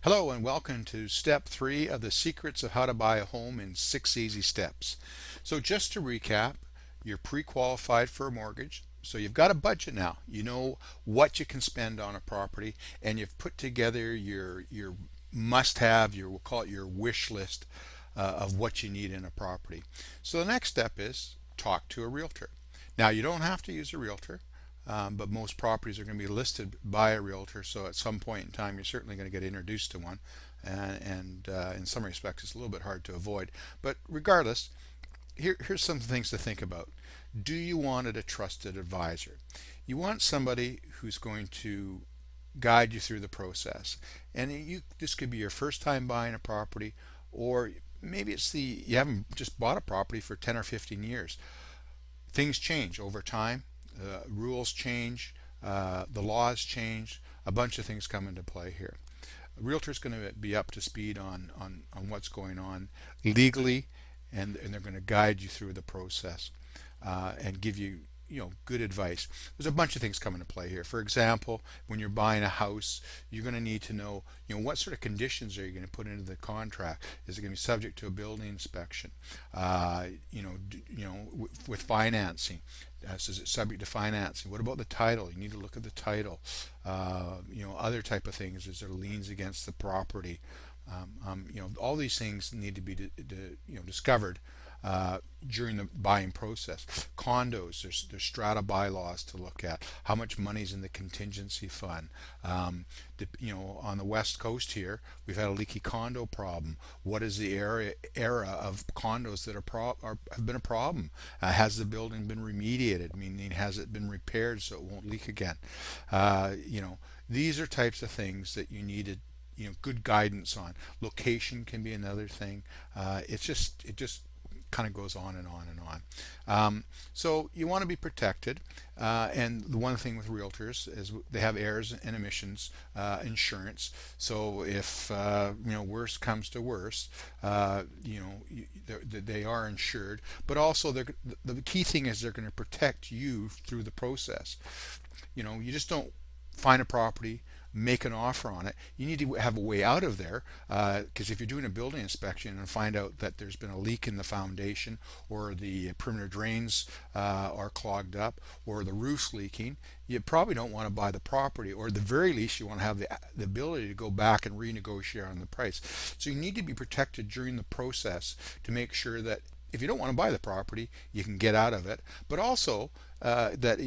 Hello and welcome to step 3 of the secrets of how to buy a home in 6 easy steps. So just to recap, you're pre-qualified for a mortgage. So you've got a budget now. You know what you can spend on a property and you've put together your must-have, we'll call it your wish list of what you need in a property. So the next step is talk to a realtor. Now you don't have to use a realtor. But most properties are going to be listed by a realtor, so at some point in time you're certainly going to get introduced to one, and in some respects it's a little bit hard to avoid. But regardless, here's some things to think about. Do you want a trusted advisor? You want somebody who's going to guide you through the process, and this could be your first time buying a property, or maybe you haven't just bought a property for 10 or 15 years. Things change over time, rules change, the laws change, a bunch of things come into play here. A realtor is going to be up to speed on what's going on legally, and they're going to guide you through the process and give you good advice. There's a bunch of things come into play here. For example, when you're buying a house, you're going to need to know what sort of conditions are you going to put into the contract. Is it going to be subject to a building inspection? With financing, so is it subject to financing? What about the title? You need to look at the title. Other type of things. Is there liens against the property? All these things need to be discovered during the buying process. Condos, there's strata bylaws to look at. How much money's in the contingency fund? On the west coast here, we've had a leaky condo problem. What is the era of condos that have been a problem? Has the building been remediated? Meaning, has it been repaired so it won't leak again? These are types of things that you needed good guidance on. Location can be another thing. It just kind of goes on and on and on. So you want to be protected, and the one thing with realtors is they have errors and omissions insurance. So if worst comes to worst, they are insured, but also the key thing is they're going to protect you through the process. You just don't find a property, make an offer on it. You need to have a way out of there, because if you're doing a building inspection and find out that there's been a leak in the foundation, or the perimeter drains are clogged up, or the roof's leaking, you probably don't want to buy the property, or at the very least you want to have the ability to go back and renegotiate on the price. So you need to be protected during the process to make sure that if you don't want to buy the property, you can get out of it, but also that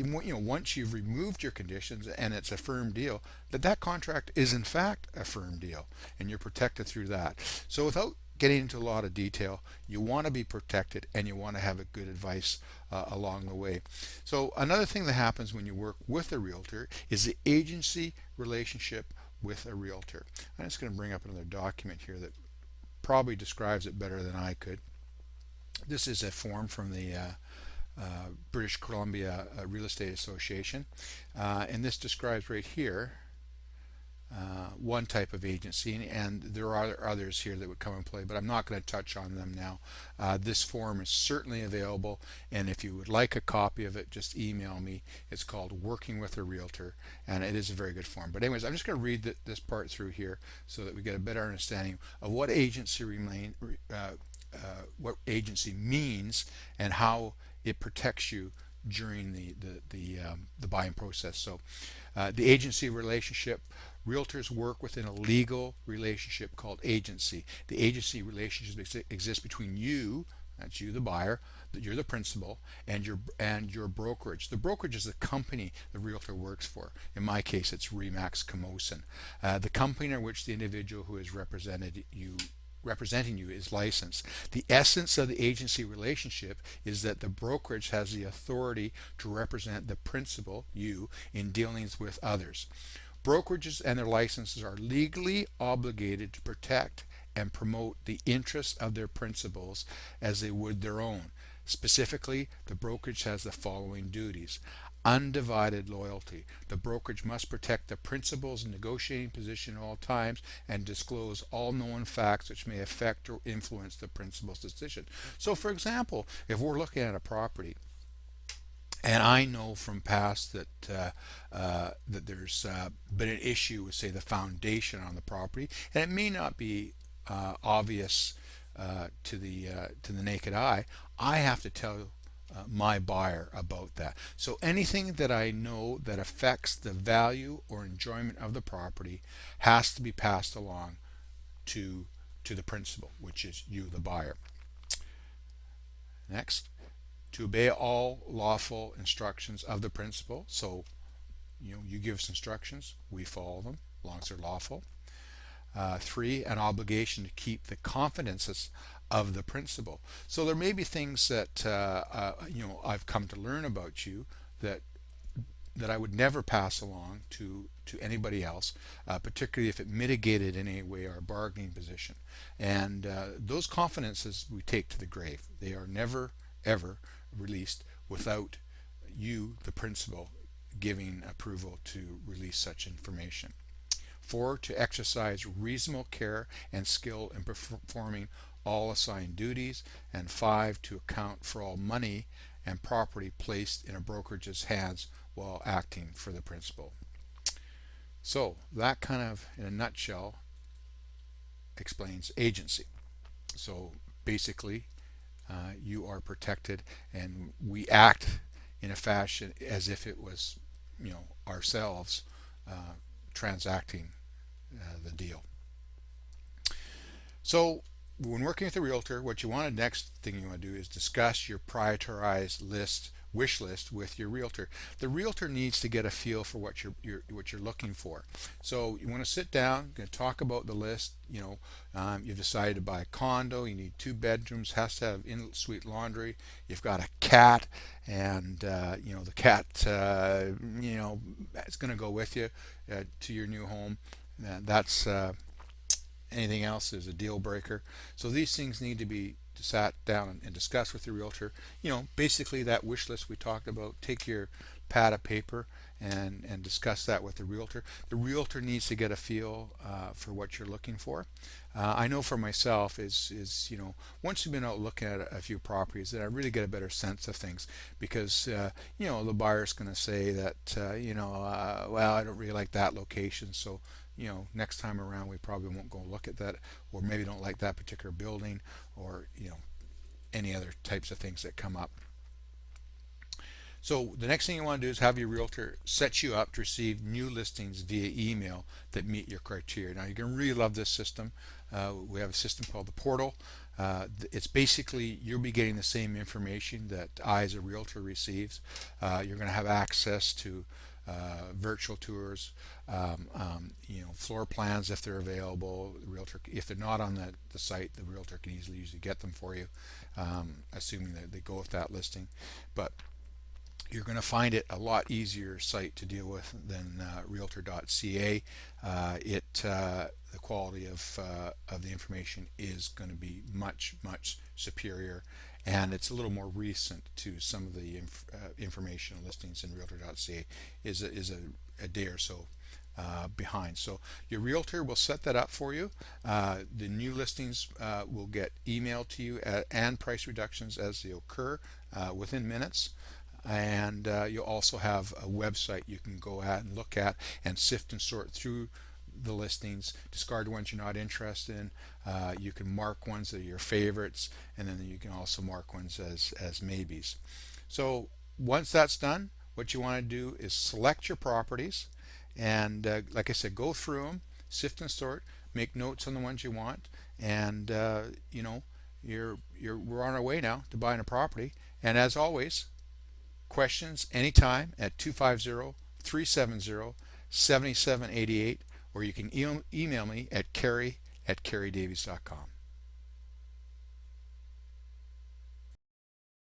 once you've removed your conditions and it's a firm deal, that contract is in fact a firm deal, and you're protected through that. So without getting into a lot of detail, you want to be protected and you want to have a good advice along the way. So another thing that happens when you work with a realtor is the agency relationship with a realtor. I'm just going to bring up another document here that probably describes it better than I could. This is a form from the British Columbia Real Estate Association, and this describes right here one type of agency, and there are others here that would come in play, but I'm not going to touch on them now. This form is certainly available, and if you would like a copy of it, just email me. It's called Working with a Realtor, and it is a very good form. But anyways, I'm just going to read this part through here so that we get a better understanding of what what agency means and how it protects you during the buying process. So the agency relationship, realtors work within a legal relationship called agency. The agency relationship exists between you, that's you the buyer, you're the principal, and your brokerage. The brokerage is the company the realtor works for. In my case, it's Remax Camosun, the company in which the individual who is representing you is licensed. The essence of the agency relationship is that the brokerage has the authority to represent the principal, you, in dealings with others. Brokerages and their licenses are legally obligated to protect and promote the interests of their principals as they would their own. Specifically, the brokerage has the following duties: undivided loyalty. The brokerage must protect the principal's negotiating position at all times and disclose all known facts which may affect or influence the principal's decision. So, for example, if we're looking at a property And I know from past that that there's been an issue with, say, the foundation on the property, and it may not be obvious to the naked eye. I have to tell my buyer about that. So anything that I know that affects the value or enjoyment of the property has to be passed along to the principal, which is you, the buyer. Next, to obey all lawful instructions of the principal. So, you give us instructions, we follow them, as long as they're lawful. 3, an obligation to keep the confidences of the principal. So there may be things that I've come to learn about you that I would never pass along to anybody else, particularly if it mitigated in any way our bargaining position. And those confidences we take to the grave. They are never ever released without you, the principal, giving approval to release such information. 4, to exercise reasonable care and skill in performing all assigned duties. And 5, to account for all money and property placed in a brokerage's hands while acting for the principal. So that kind of, in a nutshell, explains agency. So basically, you are protected, and we act in a fashion as if it was, ourselves transacting the deal. So when working with a realtor, what you want to, next thing you want to do is discuss your prioritized wish list with your realtor. The realtor needs to get a feel for what you're looking for. So you want to sit down, going to talk about the list. You've decided to buy a condo. You need 2 bedrooms, has to have in-suite laundry. You've got a cat, and the cat it's going to go with you to your new home. That's anything else is a deal breaker. So these things need to be sat down and discussed with the realtor. Basically that wish list we talked about. Take your pad of paper and discuss that with the realtor. The realtor needs to get a feel for what you're looking for. I know for myself is once you've been out looking at a few properties, that I really get a better sense of things, because the buyer's going to say that well, I don't really like that location, so next time around we probably won't go look at that, or maybe don't like that particular building, or any other types of things that come up. So the next thing you want to do is have your realtor set you up to receive new listings via email that meet your criteria. Now you're going to really love this system. We have a system called the portal. It's basically, you'll be getting the same information that I as a realtor receives. You're going to have access to virtual tours, floor plans if they're available. The realtor, if they're not on the site, the realtor can usually get them for you, assuming that they go with that listing. But you're going to find it a lot easier site to deal with than realtor.ca. The quality of the information is going to be much superior, and it's a little more recent to some of the information listings in realtor.ca is a day or so behind. So your realtor will set that up for you. The new listings will get emailed to you and price reductions as they occur within minutes. And you'll also have a website you can go at and look at and sift and sort through the listings, discard ones you're not interested in. You can mark ones that are your favorites, and then you can also mark ones as maybes. So once that's done, what you want to do is select your properties, and like I said, go through them, sift and sort, make notes on the ones you want, and we're on our way now to buying a property. And as always, questions anytime at 250-370-7788, or you can email me at kerry@kerrydavies.com.